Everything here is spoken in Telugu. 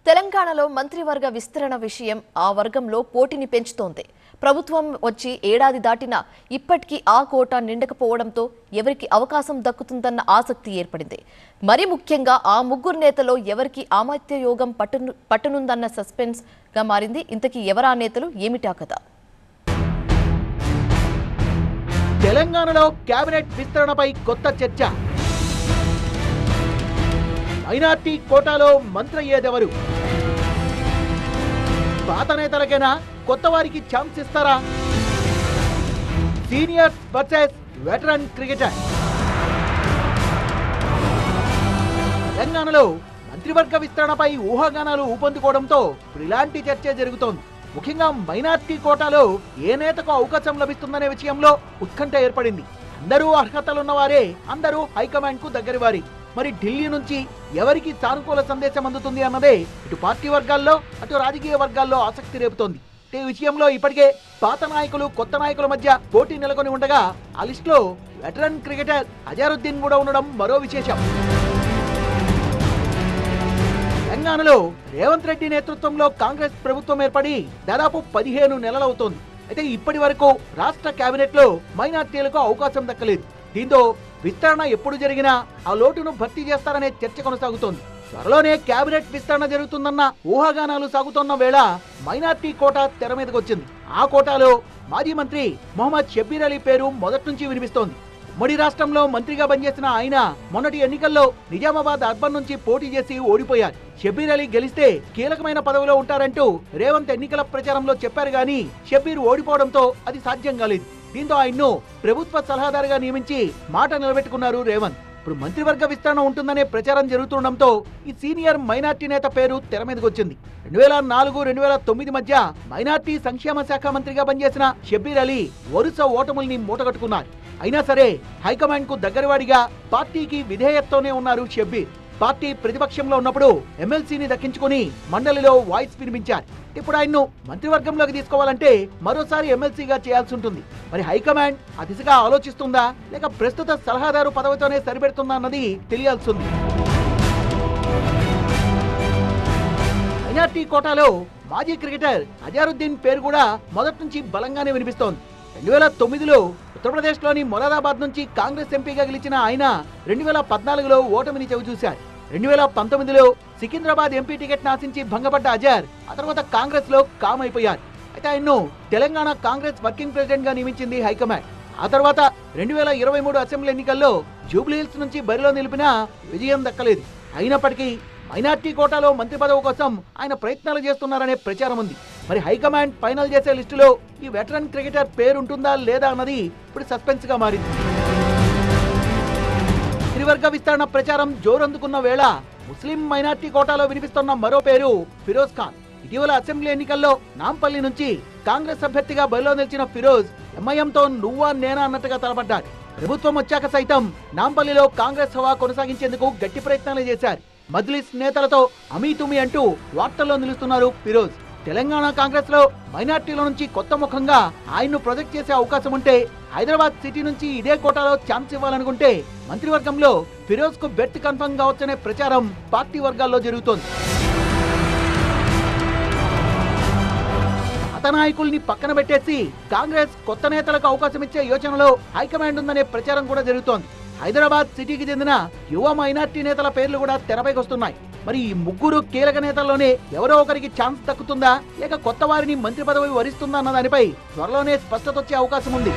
తెలంగాణలో మంత్రివర్గ విస్తరణ విషయం ఆ వర్గంలో పోటీని పెంచుతోంది. ప్రభుత్వం వచ్చి ఏడాది దాటినా ఇప్పటికీ ఆ కోటా నిండకపోవడంతో ఎవరికి అవకాశం దక్కుతుందన్న ఆసక్తి ఏర్పడింది. మరి ముఖ్యంగా ఆ ముగ్గురు నేతలో ఎవరికి ఆమత్య యోగం పట్టనుందన్న సస్పెన్స్ గా మారింది. ఇంతకీ ఎవరా నేతలు, ఏమిటా కథ? తెలంగాణలో కేబినెట్ విస్తరణపై కొత్త చర్చ. మైనార్టీ కోటాలో మంత్రి అయ్యేదెవరు? పాత నేతలకైనా కొత్త వారికి ఛాన్స్ ఇస్తారా? Senior versus veteran cricketer. తెలంగాణలో మంత్రివర్గ విస్తరణపై ఊహాగానాలు ఊపందుకోవడంతో ఇప్పుడు ఇలాంటి చర్చ జరుగుతోంది. ముఖ్యంగా మైనార్టీ కోటాలో ఏ నేతకు అవకాశం లభిస్తుందనే విషయంలో ఉత్కంఠ ఏర్పడింది. అందరూ అర్హతలున్న వారే, అందరూ హైకమాండ్ కు దగ్గరి వారి. మరి ఢిల్లీ నుంచి ఎవరికి సానుకూల సందేశం అందుతుంది అన్నదే ఇటు పార్టీ వర్గాల్లో అటు రాజకీయ వర్గాల్లో ఆసక్తి రేపుతోంది. ఈ విషయంలో ఇప్పటికే పాత నాయకులు కొత్త నాయకుల మధ్య పోటీ నెలకొని ఉండగా ఆ లిస్టులో వెటరన్ క్రికెటర్ అజారుద్దీన్ కూడా ఉండడం మరో విశేషం. తెలంగాణలో రేవంత్ రెడ్డి నేతృత్వంలో కాంగ్రెస్ ప్రభుత్వం ఏర్పడి దాదాపు 15 నెలలవుతోంది. అయితే ఇప్పటి వరకు రాష్ట్ర కేబినెట్ లో మైనార్టీలకు అవకాశం దక్కలేదు. దీంతో విస్తరణ ఎప్పుడు జరిగినా ఆ లోటును భర్తీ చేస్తారనే చర్చ కొనసాగుతోంది. త్వరలోనే కేబినెట్ విస్తరణ జరుగుతుందన్న ఊహాగానాలు సాగుతున్న వేళ మైనార్టీ కోటా తెర మీదకి వచ్చింది. ఆ కోటాలో మాజీ మంత్రి మొహమ్మద్ షబ్బీర్ అలీ పేరు మొదటి నుంచి వినిపిస్తోంది. ఉమ్మడి రాష్ట్రంలో మంత్రిగా పనిచేసిన ఆయన మొన్నటి ఎన్నికల్లో నిజామాబాద్ అర్బన్ నుంచి పోటీ చేసి ఓడిపోయారు. షబ్బీర్ అలీ గెలిస్తే కీలకమైన పదవిలో ఉంటారంటూ రేవంత్ ఎన్నికల ప్రచారంలో చెప్పారు గానీ షబ్బీర్ ఓడిపోవడంతో అది సాధ్యం కాలేదు. దీంతో ఆయన్ను ప్రభుత్వ సలహాదారుగా నియమించి మాట నిలబెట్టుకున్నారు రేవంత్. ఇప్పుడు మంత్రివర్గ విస్తరణ ఉంటుందనే ప్రచారం జరుగుతుండటంతో ఈ సీనియర్ మైనార్టీ నేత పేరు తెర మీదకి వచ్చింది. 2004-2009 మధ్య మైనార్టీ సంక్షేమ శాఖ మంత్రిగా పనిచేసిన షబ్బీర్ అలీ వరుస ఓటముల్ని మూటగట్టుకున్నారు. అయినా సరే హైకమాండ్ కు దగ్గరవాడిగా పార్టీకి విధేయతతోనే ఉన్నారు షబ్బీర్. పార్టీ ప్రతిపక్షంలో ఉన్నప్పుడు ఎమ్మెల్సీని దక్కించుకుని మండలిలో వాయిస్ వినిపించారు. ఇప్పుడు ఆయన్ను మంత్రివర్గంలోకి తీసుకోవాలంటే మరోసారి ఎమ్మెల్సీగా చేయాల్సి ఉంటుంది. మరి హైకమాండ్ ఆ దిశగా ఆలోచిస్తుందా లేక ప్రస్తుత సలహాదారు పదవితోనే సరిపెడుతుందా అన్నది తెలియాల్సింది. మైనార్టీ కోటాలో మాజీ క్రికెటర్ అజారుద్దీన్ పేరు కూడా మొదటి నుంచి బలంగానే వినిపిస్తోంది. 2009లో ఉత్తరప్రదేశ్లోని మొరాదాబాద్ నుంచి కాంగ్రెస్ ఎంపీగా గెలిచిన ఆయన 2014లో ఓటమిని చవిచూశారు. 2019లో సికింద్రాబాద్ ఎంపీ టికెట్ ఆశించి భంగపడ్డ అజార్ ఆ తర్వాత కాంగ్రెస్ లో కామ్ అయిపోయారు. అయితే ఆయన్ను తెలంగాణ కాంగ్రెస్ వర్కింగ్ ప్రెసిడెంట్ గా నియమించింది హైకమాండ్. ఆ తర్వాత 2023 అసెంబ్లీ ఎన్నికల్లో జూబ్లీహిల్స్ నుంచి బరిలో నిలిపినా విజయం దక్కలేదు. అయినప్పటికీ మైనార్టీ కోటాలో మంత్రి పదవి కోసం ఆయన ప్రయత్నాలు చేస్తున్నారనే ప్రచారం ఉంది. మరి హైకమాండ్ ఫైనల్ చేసే లిస్టులో ఈ వెటరన్ క్రికెటర్ పేరుంటుందా లేదా అన్నది ఇప్పుడు సస్పెన్స్ గా మారింది. మంత్రివర్గ విస్తరణ ప్రచారం జోరందుకున్న వేళ ముస్లిం మైనార్టీ కోటాలో వినిపిస్తున్న మరో పేరు ఫిరోజ్ ఖాన్. ఇటీవల అసెంబ్లీ ఎన్నికల్లో నాంపల్లి నుంచి కాంగ్రెస్ అభ్యర్థిగా బరిలో నిలిచిన ఫిరోజ్ ఎంఐఎంతో నువ్వా నేనా అన్నట్టుగా తలపడ్డారు. ప్రభుత్వం వచ్చాక సైతం నాంపల్లిలో కాంగ్రెస్ హవా కొనసాగించేందుకు గట్టి ప్రయత్నాలు చేశారు. మజ్లిస్ నేతలతో అమీతుమి అంటూ వార్తల్లో నిలుస్తున్నారు ఫిరోజ్. తెలంగాణ కాంగ్రెస్ లో మైనార్టీల నుంచి కొత్త ముఖంగా ఆయన్ను ప్రొజెక్ట్ చేసే అవకాశం ఉంటే హైదరాబాద్ సిటీ నుంచి ఇదే కోటాలో ఛాన్స్ ఇవ్వాలనుకుంటే మంత్రివర్గంలో ఫిరోజ్ కు బెర్త్ కన్ఫర్మ్ కావచ్చనే ప్రచారం పార్టీ వర్గాల్లో జరుగుతోంది. పాత నాయకుల్ని పక్కన పెట్టేసి కాంగ్రెస్ కొత్త నేతలకు అవకాశం ఇచ్చే యోచనలో హైకమాండ్ ఉందనే ప్రచారం కూడా జరుగుతోంది. హైదరాబాద్ సిటీకి చెందిన యువ మైనార్టీ నేతల పేర్లు కూడా తెరపైకి వస్తున్నాయి. మరి ఈ ముగ్గురు కీలక నేతల్లోనే ఎవరో ఒకరికి ఛాన్స్ దక్కుతుందా లేక కొత్త వారిని మంత్రి పదవి వరిస్తుందా అన్న దానిపై త్వరలోనే స్పష్టత వచ్చే అవకాశం ఉంది.